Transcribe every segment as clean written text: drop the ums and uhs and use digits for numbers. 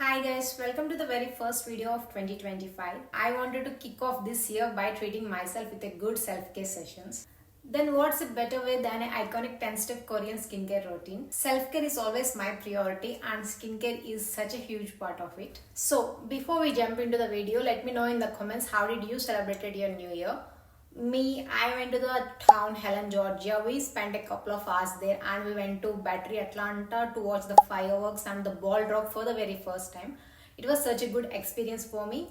Hi guys, welcome to the very first video of 2025. I wanted to kick off this year by treating myself with a good self-care sessions. Then what's a better way than an iconic 10-step Korean skincare routine? Self-care is always my priority and skincare is such a huge part of it. So before we jump into the video, let me know in the comments how did you celebrate your new year? I went to the town Helen, Georgia. We spent a couple of hours there and we went to Battery Atlanta to watch the fireworks and the ball drop for the very first time. It was such a good experience for me.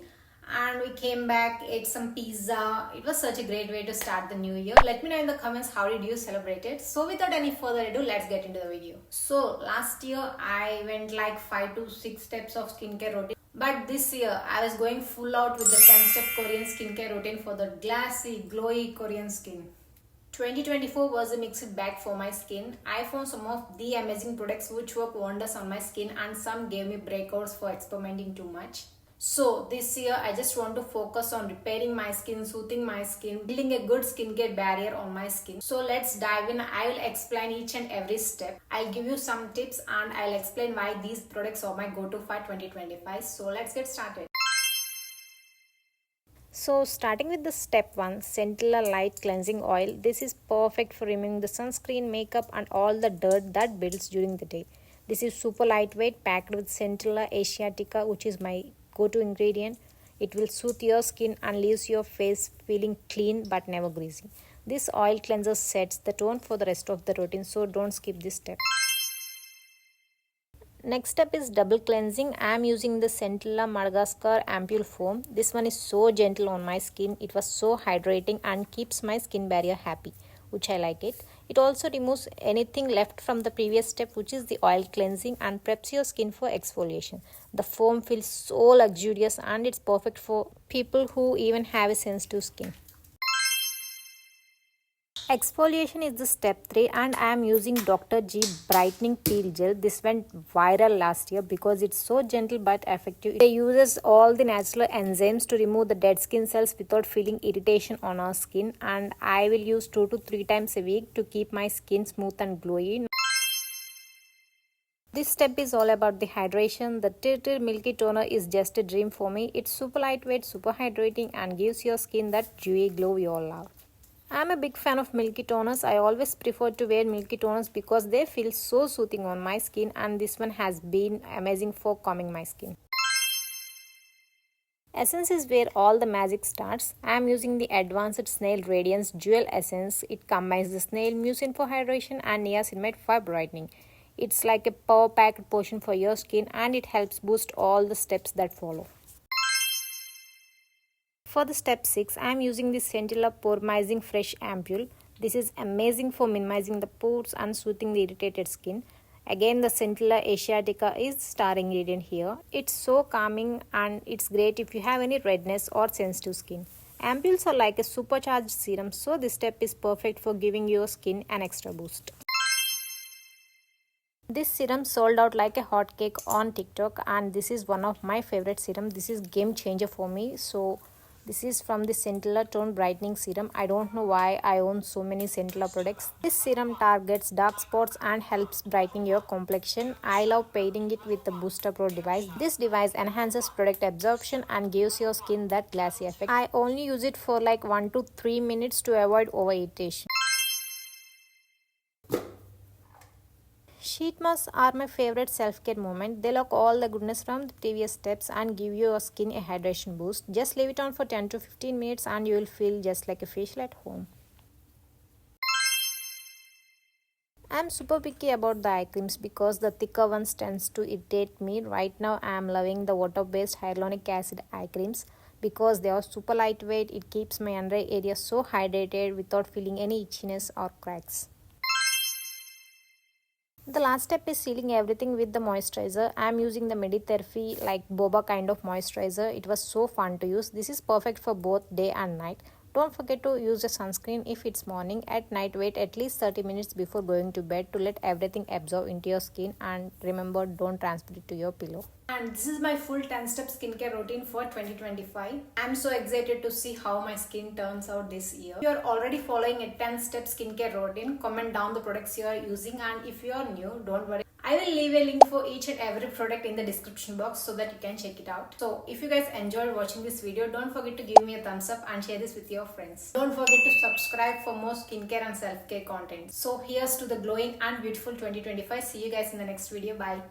And we came back, ate some pizza. It was such a great way to start the new year. Let me know in the comments how did you celebrate it. So without any further ado, let's get into the video. So last year I went like 5 to 6 steps of skincare routine. But this year, I was going full out with the 10-step Korean skincare routine for the glassy, glowy Korean skin. 2024 was a mixed bag for my skin. I found some of the amazing products which work wonders on my skin and some gave me breakouts for experimenting too much. So this year I just want to focus on repairing my skin, soothing my skin, building a good skincare barrier on my skin. So let's dive in. I will explain each and every step. I'll give you some tips and I'll explain why these products are my go-to for 2025. So let's get started. So starting with the step 1, Centella Light Cleansing Oil. This is perfect for removing the sunscreen, makeup and all the dirt that builds during the day. This is super lightweight, packed with Centella Asiatica, which is my go-to ingredient. It will soothe your skin and leaves your face feeling clean but never greasy. This oil cleanser sets the tone for the rest of the routine, so don't skip this step. Next step is double cleansing. I am using the Centella Madagascar Ampule Foam. This one is so gentle on my skin. It was so hydrating and keeps my skin barrier happy, which I like it. It also removes anything left from the previous step, which is the oil cleansing, and preps your skin for exfoliation. The foam feels so luxurious and it's perfect for people who even have a sensitive skin. Exfoliation is the step 3 and I am using Dr. G Brightening Peel Gel. This went viral last year because it's so gentle but effective. It uses all the natural enzymes to remove the dead skin cells without feeling irritation on our skin, and I will use 2 to 3 times a week to keep my skin smooth and glowy. This step is all about the hydration. The Tilted Milky Toner is just a dream for me. It's super lightweight, super hydrating and gives your skin that dewy glow we all love. I'm a big fan of milky toners. I always prefer to wear milky toners because they feel so soothing on my skin, and this one has been amazing for calming my skin. Essence is where all the magic starts. I am using the Advanced Snail Radiance Jewel Essence. It combines the snail mucin for hydration and niacinamide for brightening. It's like a power-packed potion for your skin and it helps boost all the steps that follow. For the step 6, I am using the Centella Poremizing Fresh Ampule. This is amazing for minimizing the pores and soothing the irritated skin. Again, the Centella Asiatica is the star ingredient here. It's so calming and it's great if you have any redness or sensitive skin. Ampules are like a supercharged serum, so this step is perfect for giving your skin an extra boost. This serum sold out like a hotcake on TikTok and this is one of my favorite serum. This is game changer for me. So this is from the Centella Tone Brightening Serum. I don't know why I own so many Centella products. This serum targets dark spots and helps brightening your complexion. I love pairing it with the Booster Pro device. This device enhances product absorption and gives your skin that glassy effect. I only use it for like 1 to 3 minutes to avoid over irritation. Sheet masks are my favorite self-care moment. They lock all the goodness from the previous steps and give your skin a hydration boost. Just leave it on for 10 to 15 minutes and you will feel just like a facial at home. I'm super picky about the eye creams because the thicker ones tends to irritate me. Right now I am loving the water-based hyaluronic acid eye creams because they are super lightweight. It keeps my under eye area so hydrated without feeling any itchiness or cracks. The last step is sealing everything with the moisturizer. I am using the Meditherapy like boba kind of moisturizer. It was so fun to use. This is perfect for both day and night. Don't forget to use the sunscreen if it's morning. At night, wait at least 30 minutes before going to bed to let everything absorb into your skin, and remember, don't transfer it to your pillow. And this is my full 10-step skincare routine for 2025. I'm so excited to see how my skin turns out this year. If you're already following a 10-step skincare routine, comment down the products you are using, and if you are new, don't worry. I will leave a link for each and every product in the description box so that you can check it out. So if you guys enjoyed watching this video, don't forget to give me a thumbs up and share this with your friends. Don't forget to subscribe for more skincare and self-care content. So here's to the glowing and beautiful 2025. See you guys in the next video. Bye.